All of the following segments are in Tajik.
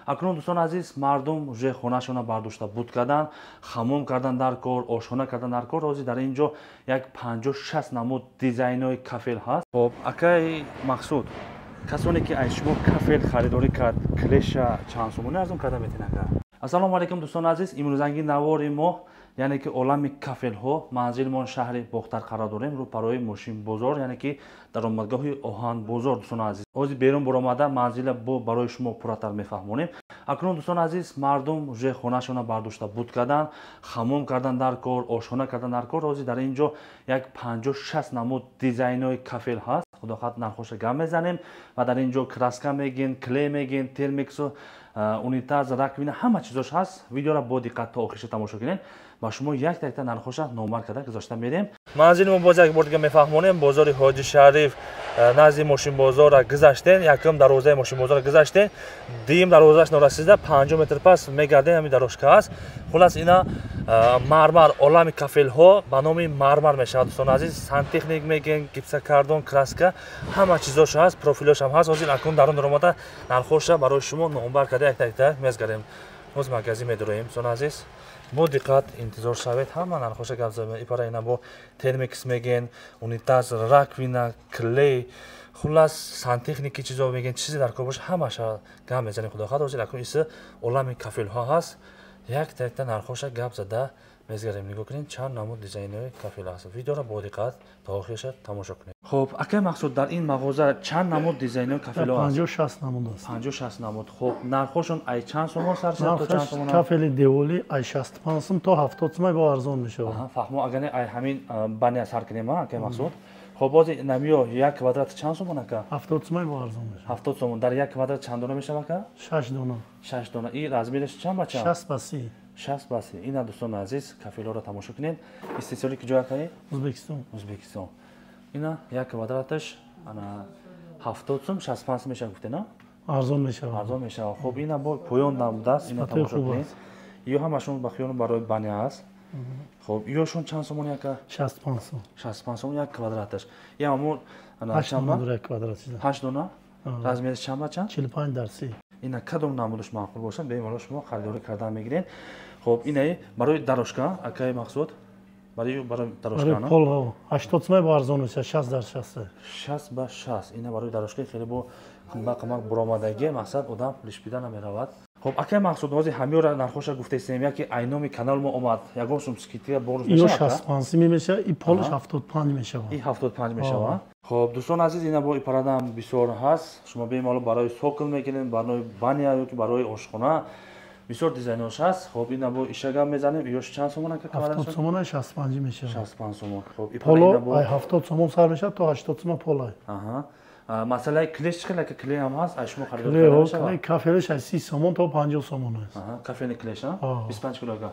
акнун дӯстон азиз, мардум уже хонашона бардошта буд кардан, хамом кардан дар кор, ошхона кардан дар кор. Ҳозир дар инҷо як 50-60 намуд дизайнои кафел ҳаст. Хоб, акай Мақсуд, касоне ки аз шумо кафел харидорӣ кард, клеша чанд сомоне арзон карда метина ка? Ассалому алайкум дӯстон азиз, имрӯзанги навори мо яъне ки олами кафелҳо, манзилмон шаҳри Бохтар қарор дорем, рӯпарои Мошин бозор, яъне ки даромадгоҳи Оҳан бозор. Дӯстон азиз, ҳозир берун баромада манзила барои шумо пурратар мефаҳмонем. Акнун дӯстон азиз, мардум уже хонашона бардошта буд кардан, хамом кардан дар кор, ошхона кардан дар кор. Ҳозир дар инҷо як 50-60 намуд дизайнои кафел ҳаст. худохат нархоша гам мезанем ва дар инҷо краска мегин, клей мегин, термиксу, унитаз, раковина, ҳама чизош ҳаст. Видеоро бо диққат то охириша тамошо кинед. ба шумо як та нархоша номар карда гузошта мерем. Манзилмо боз як бор дига мефаҳмонем. Бозори Ҳоҷи Шариф назди Мошин бозора гузаштен, якум дарвозаи Мошин бозора гузаштен, дуюм дарвозааш норасида 5 метр пас мегардем, ҳамин дорожка аст. Хулас ина мармар, олами кафелҳо ба номи мармар мешавад. Дӯстон азиз, сантехник мегин, гипсокардон, краска, ҳама чизош ҳаст, профилош ҳам ҳаст. Ҳозир акун дарун ромада нархоша барои шумо номбар карда як та мезгарем. Ҳозир магазин медуроем. Дӯстон азиз, бо диққат интизор шавед. ҳама нархоша гап зада. Ипара ина бо термикс мегин, унитаз, раковина, клей, хулас сантехники чизо мегин, чизе дар кор боша ҳамаша гап мезанем. худохат ҳозир акун иса олами кафелҳо ҳаст. як та нархоша гап зада мезгарем. нигоҳ кунед чанд намуд дизайнои кафел ҳаст. видеоро бо диққат та охириша тамошо кунед. Хоб, акай Мақсуд, дар ин мағоза чанд намуд дизайнои кафелҳо ҳаст? 50-60 намуд аст. 50-60 намуд. Хоб, нархошон ай чанд сомон саршад то чанд сомон? Кафели деволи ай 65 сом то 70 сом бо арзон мешавад. Фаҳмо, агар не ай ҳамин бания сар кунем, акай Мақсуд. Хоб, ҳозир намиё як квадрат чанд сомон ака? 70 сом бо арзон мешавад. 70 сомон. Дар як квадрат чанд дона мешавад ака? 6 дона. 6 дона. И размериш чанд ба чанд? 60 ба 30. 60 ба 30. Ина дӯстон азиз, кафелҳоро тамошо кунед. Истисёри ки ҷоя каи? Ӯзбекистон. Ӯзбекистон. Ина як квадраташ ана 70 сом, 65 сом мешавад гуфте, на? Арзон мешавад. Арзон мешавад. Хоб, ина бо поён намудаст. Ина тамошо кунед. Ё ҳамашон ба хиён барои бания аст. Хоб, ёшон чанд сомон яка? 65 сом. 65 сом як квадраташ. Я амур ана 8 дона дар квадрат чида. 8 дона? Размериш чанд ба чанд? 45 дар 30. ина кадом намудаш маъқул бошад, бемало шумо харидорӣ кардан мегиред. Хоб, ина барои дарошка, акай Мақсуд, барои дарошка, на? Пол 80 сом бо арзон мешавад, 60 дар 60. 60 ба 60. Ина барои дарошка хеле бо қиммат буромадаги мақсад одам лишпида намеравад. Хоб, акай Мақсуд, ҳозир ҳамеёра нархоша гуфтаистем, яки айноми канал мо омад, ягон сум скидка борус мешавад? Ё 65 сом мешавад, и полиш 75 мешавад. И 75 мешавад. Хоб, дӯстон азиз, ина бо ипарадам бисёр ҳаст. Шумо бемало барои сокл мекунед, барои бания ёки барои ошхона бисёр дизайнош ҳаст. Хоб, ина бо ишага мезанем. ёш чанд сомон ака квадрат? 70 сомон 65 мешавад. 65 сомон. Хоб, ипара бо 70 сомон сар мешавад то 80 сомон полай. масъалаи клеш чӣ ки клей ҳам ҳаст, ай шумо харидор карда мешавад? Клей кафелиш аз 30 сомон то 50 сомон аст. Кафели клеш, 25 килога.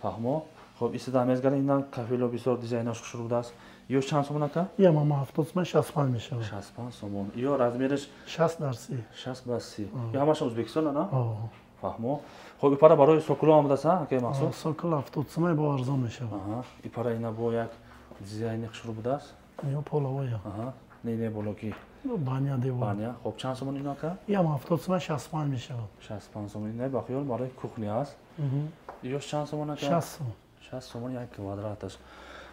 Фаҳмо. Хоб, иста мезгарем, ина кафело бисёр дизайнош хушрӯ будааст. Ёш чанд сомон ака? Я мама 70 сомон 65 мешавад. 65 сомон. Ё размериш 60 дар 30. 60 ба 30. Ё ҳамаша Ӯзбекистона, на? Фаҳмо. Хоб, ипара барои сокло омадаст, акай Мақсуд? Сокл 70 сомон бо арзон мешавад. Ипара ина бо як дизайни хушрӯ будааст. Ё полавоя. Не болоки. Бания девор. Бания. Хоб, чанд сомон ина ака? Я 70 сомон 65 мешавад. 65 сомон. Ина ба хиёл барои кухня аст. Ёш чанд сомон ака? 60 сом. 60 сомон як квадраташ.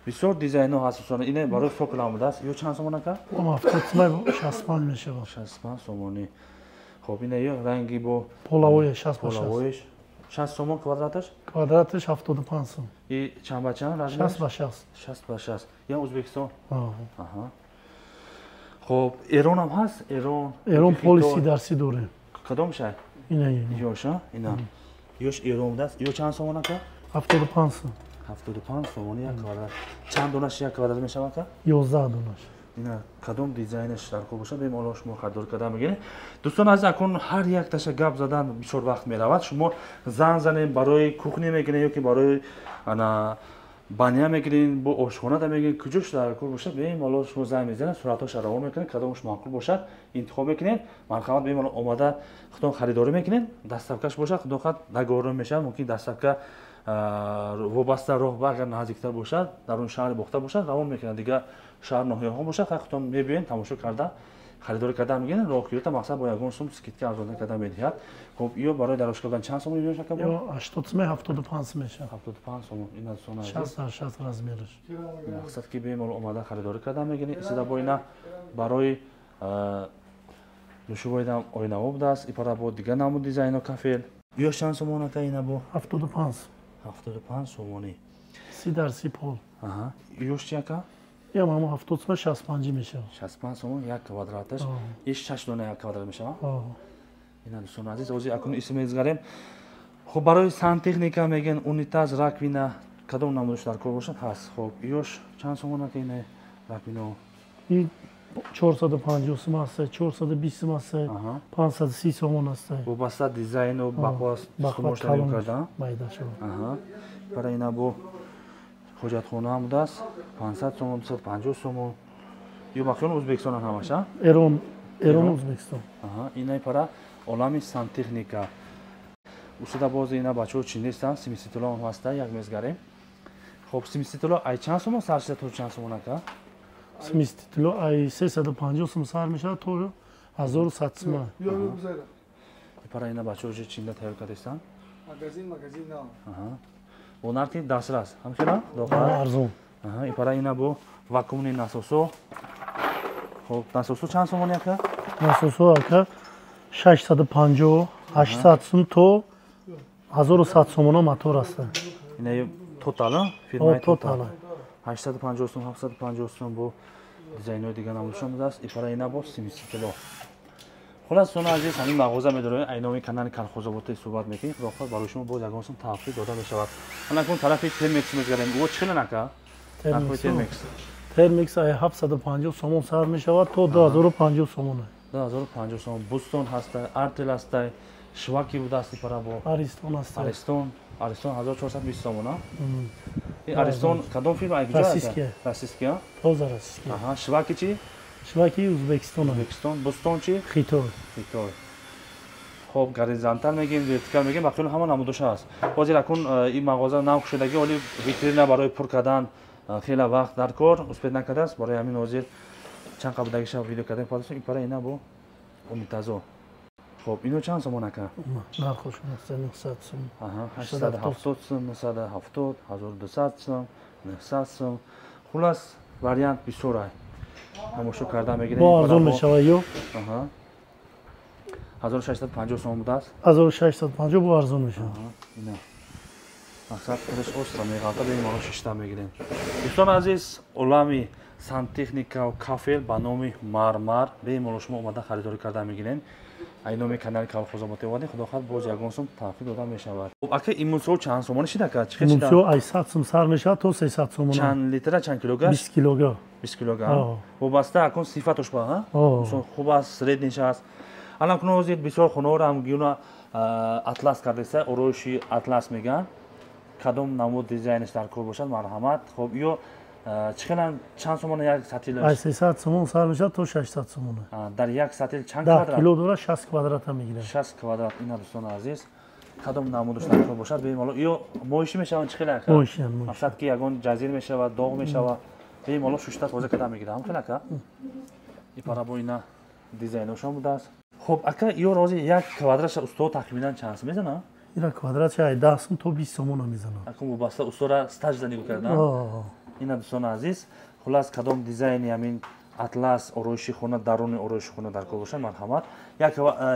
бисёр дизайно ҳаст. Ина барои сокл омадааст. Ё чанд сомон ака? 70 сомон 65 мешавад. 65 сомони. Хоб, ина ё ранги бо полавоя 60 ба 60. Полавоиш 60 сомон квадраташ? Квадратиш 75 сом. И чанд ба чанд размер? 60 ба 60. 60 ба 60. Я Ӯзбекистон. Хоб, Эрон ҳам ҳаст? Эрон поли 30 дар 30 дорем. Кадом шай? Ина ёша, ина. Ёш Эрон даст. Ё чанд сомон ака? 75 сом. 75 сомон як квадрат. Чанд донаш як квадрат мешавад ака? 11 донаш. ина кадом дизайнаш дар кор бошад бемало шумо харидор карда мегиред. дӯстон азиз, акун ҳар як таша гап задан бисёр вақт меравад. шумо зан занед барои кухня мегиред ёки барои ана бания мегиред, бо ошхона да мегиред, куҷош дар кор бошад бемало шумо зан мезанед, суратҳоша равон мекунед, кадомаш маъқул бошад интихоб мекунед. марҳамат, бемало омада худтон харидорӣ мекунед. дастафкаш бошад, худохат дагорум мешавад, мумкин дастафка вобаста роҳ ба агар наздиктар бошад, дар он шаҳри Бохта бошад, равон мекунад. дига шаҳр ноҳияҳо бошад, худтон мебиёед, тамошо карда خریداری کردن میگن راه کیلوتا مقصد با یگان سوم سکیت ارزان کردن میدهد. خب ایو برای دراش کردن چند سوم میلیون شکل؟ یا 75 میشه. 75 سوم این از سونا. 60 размерش. مقصد که به مال اومده خریداری کردن میگن اسیدا با اینا برای نوشابه آینه بوده است. ایپارا با دیگه نمود دیزاین و کافل. ایو چند سومونه که اینا با؟ 75. 75 سومونی. 30 در 30 پول. آها. ایوش چیه که؟ یا مامو 75 65 میشه. 65 سوم یک کوادراتش. ایش 6 دونه یک کوادرات میشه. اینا دوستان عزیز اوزی اکنون اسم میذاریم. خب برای سانتکنیکا میگن اونیتاز راکوینا کدوم نمودش در کار باشد هست. خب ایوش چند سومونه که اینه راکوینو؟ این 450 سوم است، 420 سوم است، 530 سوم است. وابسته دیزاین و بقواس مشتری کردن. بایده شد. برای اینا بو حجت خونه هم دست 500 سوم 150 سوم. یو بخیون ازبکستان هم هست. ایران ازبکستان. اینا پرا عالمی سانتکنیکا. اصلا باز اینا بچه‌ها چی نیستن سیمیستولا هم هسته یک میزگریم. خب سیمیستولا ای چند سوم سرش تو چند سوم نکه؟ سیمیستولا ای 350 سوم سر میشه تو 1100 سوم. پرا اینا بچه‌ها چی نه تهیه کردستان؟ مغازین نه. اونارتی دسترس همچنان داخل ارزون. این پرا اینا بو واکومنی ناسوسو. خب ناسوسو چند سومونه که؟ ناسوسو که 650 800 سوم تو 1100 سومونه موتور است. اینا توتال فیرمای توتال 850 سوم 750 سوم بو دیزاین‌های دیگه نمودشون دست. این پرا اینا بو 300 کیلو. خلاص سونا عزیز همین مغازه می‌داره اینامی کانال کارخوزابوتی صحبت می‌کنیم راحت برای شما با یگانسون تخفیف داده می‌شود. الان اون طرفی ترمیکس می‌گیریم او چخیل نکا ترمیکس 750 سوم سر می‌شود تو 2050 سومونه 2050 سوم بوستون هست ارتل هست شواکی بوده است پرا با آریستون است آریستون 1420 سومونه این آریستون کدوم فیلم ایجاد راسیسکیا توزا راسیسکیا شواکی چی شواکی ازبکستان بوستون چی خیتور خب گریزانتال میگیم ورتیکال میگیم بخیل همون نمودش هست بازی رکن این مغازه نو شدگی ولی ویترین برای پر کردن خیلی وقت در کار اسپید نکرده است برای همین وزیر چند قبل دیگه شب ویدیو کردیم پادشاه این پره اینا بو امیتازو خب اینو چند سومونه که نرخش 900 سوم 870 سوم 970 1200 سوم 900 سوم خلاص واریانت بسیار هموشو کرده میگیریم با ارزون میشه یو 1650 سوم بوده است 1650 با ارزون میشه اینا مقصد خودش استرا میگاتا به این مارو ششتا میگیریم دوستان عزیز اولامی سانتکنیکا و کافل با نام مرمر به این مارو شما اومده خریداری کرده میگیرین اینامی کانال کارخوزابوتی وادی خدا خواهد باز یگان سوم تخفیف داده میشود اگه این سو چند سومونه شده که چه این سو 800 سوم سر میشه تو 300 سومونه چند لیتر چند کیلوگرم 20 کیلوگرم 20 کیلوگرم وابسته اکن صفاتش با ها خوب است رد نشست الان کنون وزید بسیار خونور هم گیونا اطلس کردیسته اوروشی اطلس میگن کدوم نمود دیزاینش در کار باشد مرحمت خب یو چند سومونه یک سطیلش 300 سومون سر میشه تو 600 سومونه در یک سطیل چند 10 کوادرات کیلو داره 60 کوادرات میگیره 60 کوادرات اینا دوستان عزیز کدوم نمودش در کار باشد ببین مالو یو مویشی میشه چخیل مویشی مقصد که یگان جزیر میشه و داغ میشه و ببین مالو 6 تا توزه کدا میگیره هم خیلی که این پارا با اینا دیزاینشون بوده است خب اگه یو روزی یک کوادرات استو تقریبا چند میزنه این کوادرات چه 10 سوم تو 20 سومونه میزنه اگه وابسته استورا استاج زنی کردن اینا دوستان عزیز خلاص کدام دیزاینی همین اطلس اوروشی خونه درون اوروشی خونه در کار باشه مرحمت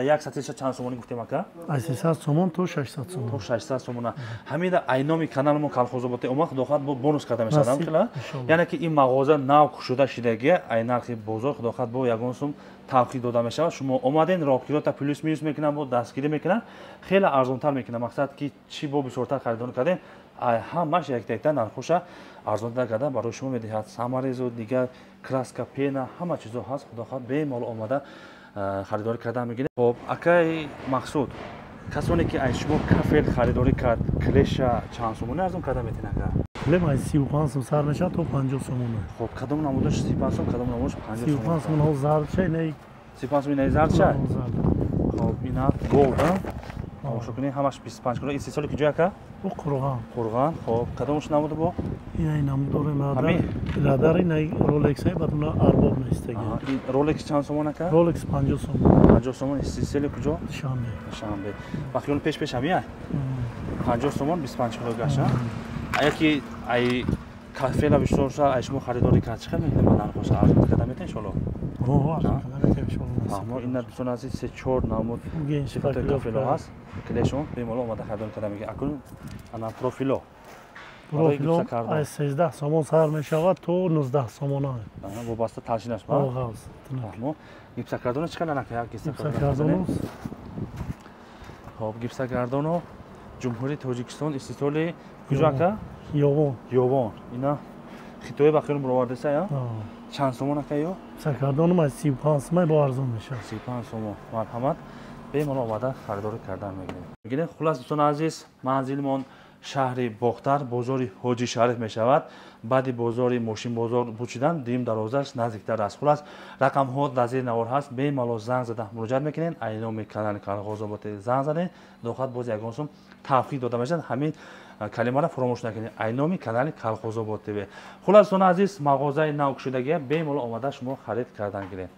یک سطحش چند سومونی گفتیم اکا 300 سومون تو 600 سومون تو 600 سومونه همین اینامی کانالمون کارخوزابوتی اومد خداخواد بونوس کرده میشه خلا یعنی که این مغازه نو شده شدگی ای نرخی بزرگ خداخواد با یگان سوم تخفیف داده میشه شما اومدین راکیلوتا پلیس میوز میکنن با دستگیری میکنن خیلی ارزانتر میکنن مقصد که چی با بسیارتر خریدار کردین همش یک تکتا نرخوش ارزانتر کرده برای شما میدهد ساماریز و دیگر کراسکا پینا همه چیزا هست خداخواد به مال اومده خریداری کرده میگیره خب اکای مقصود کسانی که از شما کافل خریداری کرد کلش چند سومونه ارزون کرده میتونه کلم از 35 سوم سر میشه تو 50 سومونه خب کدوم نمودش 35 سوم کدوم نمودش 50 سوم 35 سوم ها زرد چه نه 35 سوم نه زرد چه خب اینا گولد ها тамошо кунед, ҳамаш 25 кило. Истисоли куҷо ака? Бу Қурған. Қурған. Хоб, кадомаш намуди бу? Ина намудори Ҳамин? радар ина Rolex-ай бадуна арбоб нестаги. Ин Rolex чанд сомон ака? Rolex 50 сом. 50 сомон. Истисоли куҷо? Шанбе. Шанбе. Бахён пеш ҳамия? 50 сомон 25 кило гаша. Аяки ай кафела бишторса ай шумо харидорӣ кард чиқа мекунед? Ман нархоша арзон карда метен иншолло. О, арзон шумо. Амо ин дусон азиз 3-4 намуд сифати кафело ҳаст. Клешон бемало омада харидорӣ карда мегӯяд. Акун ана профило. Профило аз 13 сомон сар мешавад то 19 сомон. Вобаста талшинаш ба? Оғаз. Амо гипсакардона чиқадар ака? Як гипсакардоно. Хоб, гипсакардоно ҷумҳурии Тоҷикистон истисоли куҷо ака? Ёвон. Ёвон. Ина хитои бахёл бировардеса я? Чанд сомон ака ё? Гипсакардоном аз 35 сомон бо арзон мешавад. 35 сомон. Марҳамат. Бемало омада харидорӣ кардан мегирем. Хулас дӯстони азиз, манзилимон шаҳри Бохтар, бозори Ҳоҷи Шариф мешавад. Баъди бозори Мошин бозор бучидан дим дарозаш наздиктар аст. Хулас рақамҳо дар зери навор ҳаст. Бемало занг зада муроҷиат мекунед. Айноми канали Калғозободе занг задед. Дохат боз ягон сум тавқиқ дода мешавад. Ҳамин калимаро фаромӯш накунед. Айноми канали Калғозобод ТВ. Хулас дӯстони азиз, мағозаи нав кушодагия бемало омада шумо харид кардан гиред.